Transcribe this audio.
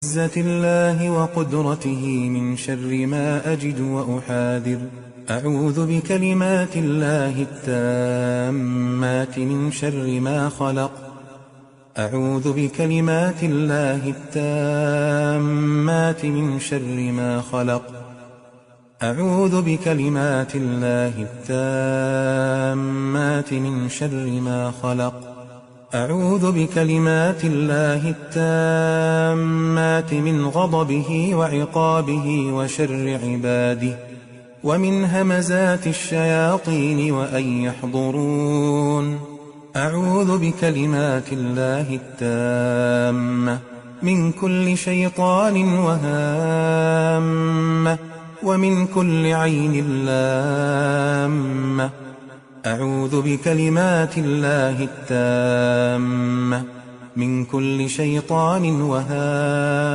عزة الله وقدرته من شر ما أجد وأحاذر. أعوذ بكلمات الله التامات من شر ما خلق. أعوذ بكلمات الله التامات من شر ما خلق. أعوذ بكلمات الله التامات من شر ما خلق. أعوذ بكلمات الله التامات من غضبه وعقابه وشر عباده ومن همزات الشياطين وأن يحضرون. أعوذ بكلمات الله التامة من كل شيطان وهامة ومن كل عين لامة. أعوذ بكلمات الله التامة من كل شيطان وهامة